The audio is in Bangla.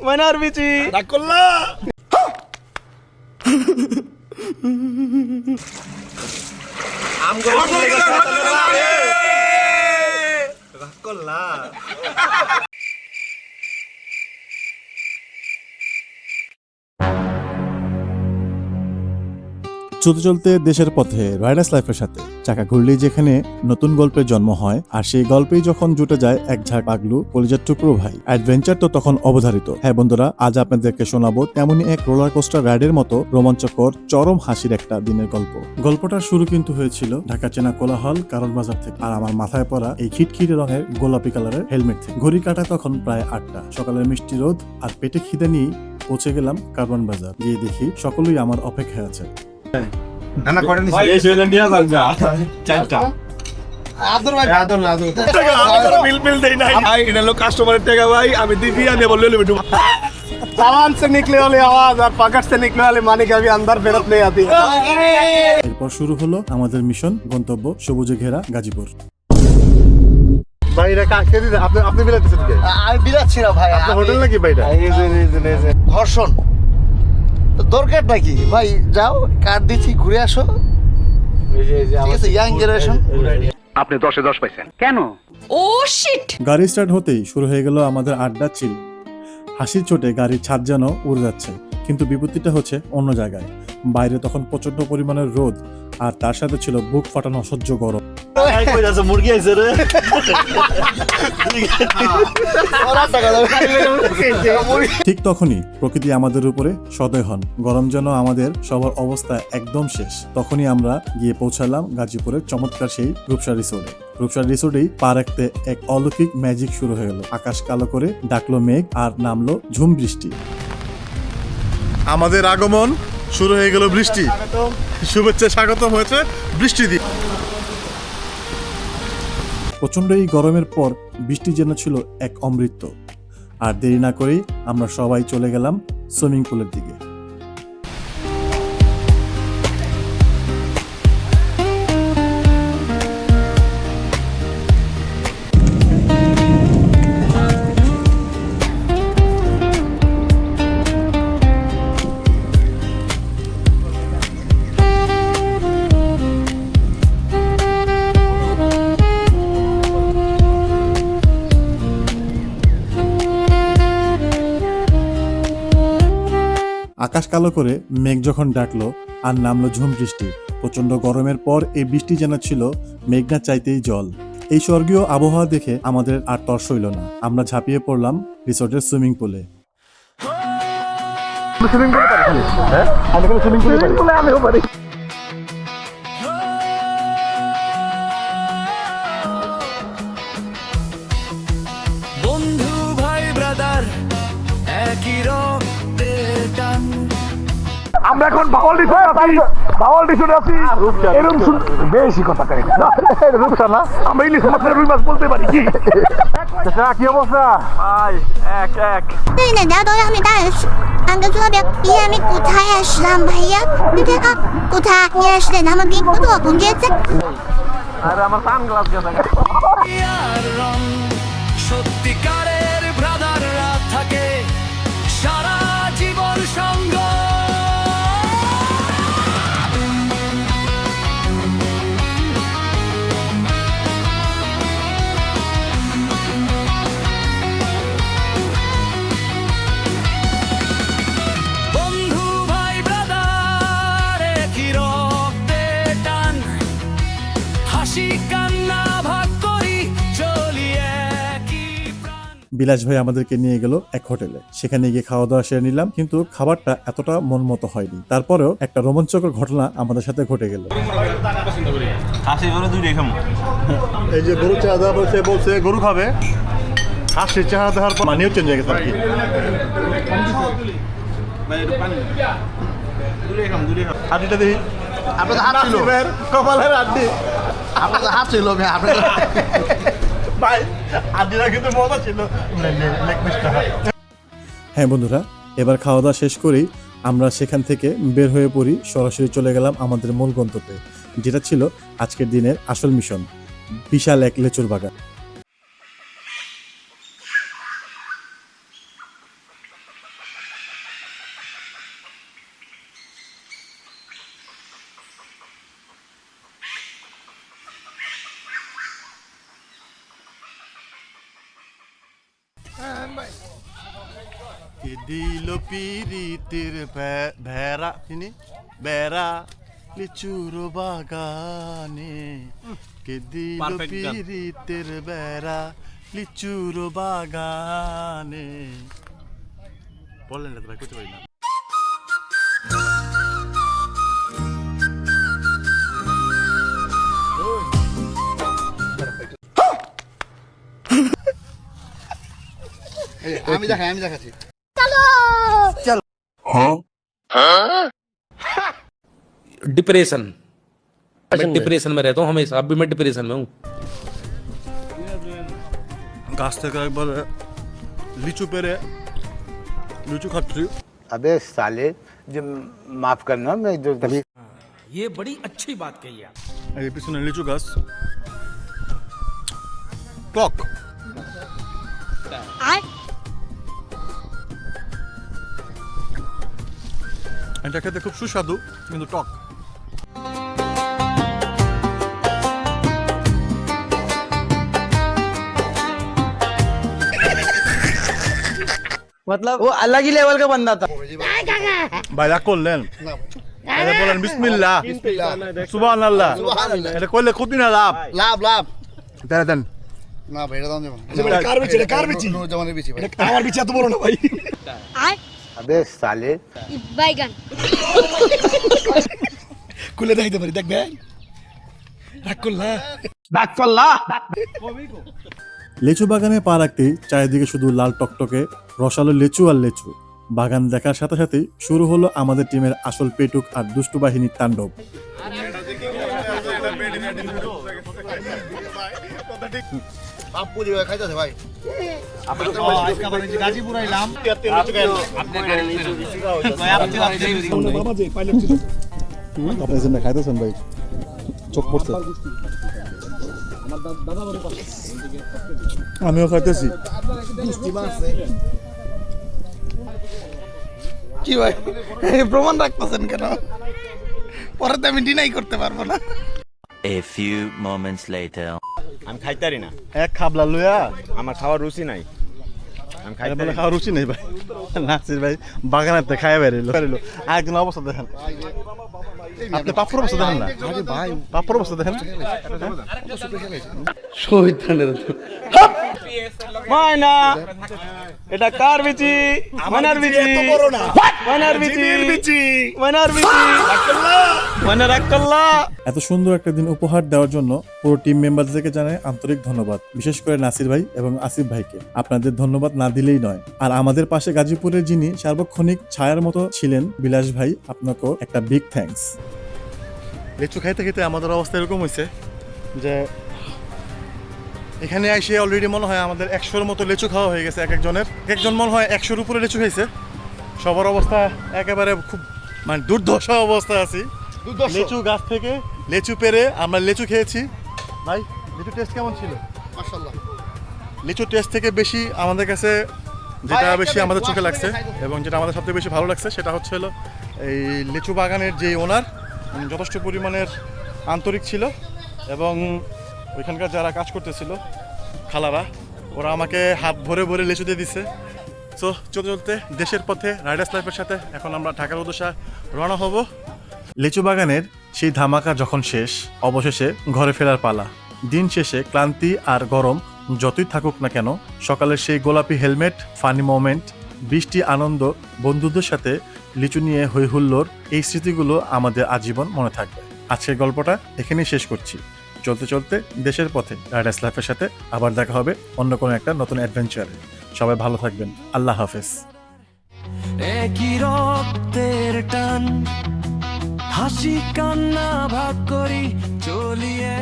Manar bici. Rakolla. Rakolla. চলতে চলতে দেশের পথে রাইডার্স লাইফের সাথে চাকা ঘুরলেই যেখানে নতুন গল্পের জন্ম হয়, আর সেই গল্পেই যখন জুটে যায় এক ঝাঁক পাগলু কলিজার টুকরো ভাই, অ্যাডভেঞ্চার তো তখন অবধারিত। হ্যাঁ বন্ধুরা, আজ আপনাদেরকে শোনাবো তেমনই এক রোলার কোস্টার রাইডের মতো রোমাঞ্চকর চরম হাসির একটা দিনের গল্প। গল্পটার শুরু কিন্তু হয়েছিল ঢাকা চেনা কোলাহল কারণ বাজার থেকে, আর আমার মাথায় পড়া এই খিটখিটে রঙের গোলাপি কালারের হেলমেট থেকে। ঘড়ি কাটা তখন প্রায় 8টা। সকালের মিষ্টি রোদ আর পেটে খিদে নিয়ে পৌঁছে গেলাম কারওয়ান বাজার। গিয়ে দেখি সকলেই আমার অপেক্ষায় আছে। নানা করে নিছি এই সেলেন দিয়া লাগা চারটা আদর ভাই আদর টাকা আদর বিল দেই নাই ভাই এটা লোক কাস্টমারের টাকা ভাই আমি দিবি আমি বললে লে বেটু सामान से निकले वाली आवाज और पॉकेट से निकले वाले माने के अभी अंदर फेरत नहीं आती। এরপর শুরু হলো আমাদের মিশন, গন্তব্য সবুজে ঘেরা গাজীপুর। ভাই এটা কাকে দিতে আপনি বিলাচ্ছেন কি? আমি বিলাচ্ছি না ভাই, আপনার হোটেল নাকি ভাই? এটা এই যে ঘর্ষণ তো দরকার নাকি ভাই? যাও কার্ড দিচ্ছি, ঘুরে আসো। ঠিক আছে, ইয়াং জেনারেশন। আপনি 10-এ 10 পাইছেন কেন? ও শিট। গাড়ি স্টার্ট হতেই শুরু হয়ে গেল আমাদের আড্ডা চিল। হাসির চোটে গাড়ির ছাদ যেন উড়ে যাচ্ছে, কিন্তু বিপত্তিটা হচ্ছে অন্য জায়গায়। বাইরে তখন প্রচন্ড পরিমাণের রোদ, আর তার সাথে ছিল বুক ফাটানো অসহ্য গরম। মুরগি আইছে রে ঠিক তখনই প্রকৃতি আমাদের উপরে সদয় হন। গরম যেন আমাদের সবার অবস্থা একদম শেষ। তখনই আমরা গিয়ে পৌঁছালাম গাজীপুরের চমৎকার সেই রূপসা রিসোর্টে। রূপসা রিসোর্টেই পা রাখতে এক অলৌকিক ম্যাজিক শুরু হয়ে গেল। আকাশ কালো করে ডাকলো মেঘ আর নামলো ঝুম বৃষ্টি। আমাদের আগমন শুরু হয়ে গেল বৃষ্টি। শুভেচ্ছা স্বাগতম হয়েছে বৃষ্টি দিয়ে। প্রচন্ড এই গরমের পর বৃষ্টি যেন ছিল এক অমৃত। আর দেরি না করেই আমরা সবাই চলে গেলাম সুইমিং পুলের দিকে। আকাশ কালো করে মেঘ যখন ডাকলো আর নামলো ঝুম বৃষ্টি। প্রচন্ড গরমের পর এই বৃষ্টি যেন ছিল মেঘনা চাইতেই জল। এই স্বর্গীয় আবহাওয়া দেখে আমাদের আর তর্স হইল না। আমরা ঝাঁপিয়ে পড়লাম রিসোর্টের সুইমিং পুলে। বন্ধু ভাই ব্রাদার একই রক্তের টান। আমরা এখন বাওয়াল রিসোর্টে আছি। এরকম বেশি কথা কই না, রূপসা না, আমরা ইলিশ মাছের রুই মাছ বলতে পারি কি? কি অবস্থা ভাই? এক 对人家都让你带人去安个坐标，比俺们古塔也是咱们呀，你看看古塔也是咱们比不多公爵在。 আর আমার সানগ্লাস গেছে। আর রং সত্যিকারের ব্রাদাররা থাকে সারা জীবন সঙ্গ। বন্ধু ভাই ব্রাদার একই রক্তের টান। হাসি কান্না ভাগ করি চলি একই প্রাণ। বিলাস ভাই আমাদেরকে নিয়ে গেল এক হোটেলে। সেখানে গিয়ে খাওয়া দাওয়া সেরে নিলাম, কিন্তু খাবারটা এতটা মন মতো হয়নি। তারপরেও একটা রোমাঞ্চকর ঘটনা আমাদের সাথে ঘটে গেল। এই যে গরু চাঁদা বলছে গরু খাবে, হাসির চেহারা দেখার পর মানিও চেঞ্জ হয়ে গেছে আর কি। হাড্ডিটা দেখি। আপনার হাত ছিল, কপালের হাড্ডি। আপনার হাত ছিল ভাই, আপনার ভাই হাড্ডিটা কিন্তু মজা ছিল। লেগ পিসটা। হ্যাঁ বন্ধুরা, এবার খাওয়া দাওয়া শেষ করেই আমরা সেখান থেকে বের হয়ে পড়ি, সরাসরি চলে গেলাম আমাদের মূল গন্তব্যে, যেটা ছিল আজকের দিনের আসল মিশন, বিশাল এক লেচুর বাগান। দিল পিরিতের ভেড়া চিনি বেড়া লিচুর বাগানে, কে দিল পিরিতের বেড়া লিচুর বাগানে। বললেন না তো ভাই, করতে পারি না। আমি দেখাচ্ছি। डिप्रेशन, मैं डिप्रेशन में रहता हूँ हमेशा, अब भी मैं डिप्रेशन में हूँ। গাছ থেকে একবার লিচু পেরে লিচু খাচ্ছি। अबे साले जो माफ करना मैं जो कभी ये बड़ी अच्छी बात कही आप। এই পিছনে লিচু গাছ, টক। এটা খেতে খুব সুস্বাদু কিন্তু টক। मतलब वो अलग ही लेवल का बंदा था। ভাই রাগ করলেন? এটা বলেন বিসমিল্লাহ, সুবহানাল্লাহ। এটা করলে ক্ষতি না লাভ? লাভ লাভ। দেন না ভাই, এটা দাম দেবো না। কার বিচি? এটা কার বিচি? নুরুজ্জামানের বিচি ভাই। এটা আমার বিচি এত বড় না ভাই। अबे साले বাইগান খুলে দেখাইতে পারি, দেখবে। রাগ করলা। লিচু বাগানে পা রাখতেই চারিদিকে শুধু লাল টকটকে রসালো লিচু আর লিচু। বাগান দেখার সাথে সাথেই শুরু হলো আমাদের টিমের আসল পেটুক আর দুষ্টু বাহিনীর তাণ্ডব। বাপু দি ভাই খাইতেছে ভাই। বাবা যে পাইলট ছিল। আপনার জন্য খাইতেছেন ভাই, চোখ পড়ছে। আমিও খাইতেছি। কি ভাই প্রমাণ রাখতেছেন কেন? পরে তো আমি ডিনাই করতে পারবো না। A few moments later. আমি খাইতারি না, এক খাবলা লইয়া আমার খাওয়ার রুচি নাই। আমি খাইতারি বলে খাওয়ার রুচি নেই ভাই। নাসির ভাই বাগানের খাইয়া বেরিলো। একদিন অবস্থা দেখেন, আপনি পাপড় অবস্থা দেখেন না ভাই, পাপড় অবস্থা দেখেন। ময়না, এটা কার বিচি? ময়নার বিচি। ময়নার বিচি। ময়নার বিচি। ময়না রাগ করলা। এত সুন্দর একটা দিন উপহার দেওয়ার জন্য পুরো টিম মেম্বারদেরকে জানাই আন্তরিক ধন্যবাদ, বিশেষ করে নাসির ভাই এবং আসিফ ভাইকে। আপনাদের ধন্যবাদ না দিলেই নয়। আর আমাদের পাশে গাজীপুরের যিনি সার্বক্ষণিক ছায়ার মতো ছিলেন, বিলাস ভাই, আপনাকেও একটা বিগ থ্যাঙ্কস। লিচু খাইতে খেতে আমাদের অবস্থা এরকম হয়েছে যে এখানে এসে অলরেডি মনে হয় আমাদের 100-র মতো লিচু খাওয়া হয়ে গেছে। একজন মনে হয় 100-র উপরে লিচু খাইছে। সবার অবস্থা একেবারে খুব মানে দুর্দশা অবস্থায় আছি। লিচু গাছ থেকে লিচু পেরে আমরা লিচু খেয়েছি। ভাই লিচু টেস্ট কেমন ছিল? মাশাআল্লাহ। লিচু টেস্ট থেকে বেশি আমাদের কাছে যেটা বেশি আমাদের চোখে লাগছে এবং যেটা আমাদের সবথেকে বেশি ভালো লাগছে সেটা হচ্ছে হলো এই লিচু বাগানের যে ওনার যথেষ্ট পরিমাণের আন্তরিক ছিল এবং ওইখানকার যারা কাজ করতেছিল খালারা, ওরা আমাকে হাত ভরে ভরে লিচু দিয়ে দিছে। সো চলতে চলতে দেশের পথে রাইডার্স লাইফের সাথে এখন আমরা ঢাকার উদ্দেশ্যে রওনা হব। লিচু বাগানের সেই ধামাকা যখন শেষ, অবশেষে ঘরে ফেরার পালা। দিন শেষে ক্লান্তি আর গরম যতই থাকুক না কেন, সকালের সেই গোলাপি হেলমেট, ফানি মোমেন্ট, বৃষ্টি, আনন্দ, বন্ধুদের সাথে লিচু নিয়ে হই হুল্লোড়, এই স্মৃতিগুলো আমাদের আজীবন মনে থাকবে। আজকের গল্পটা এখানেই শেষ করছি। চলতে চলতে দেশের পথে রাইডার্স লাইফের সাথে আবার দেখা হবে অন্য কোনো একটা নতুন অ্যাডভেঞ্চারে। সবাই ভালো থাকবেন। আল্লাহ হাফেজ। একই রক্তের টান, হাসি কান্না ভাগ করি চলিয়ে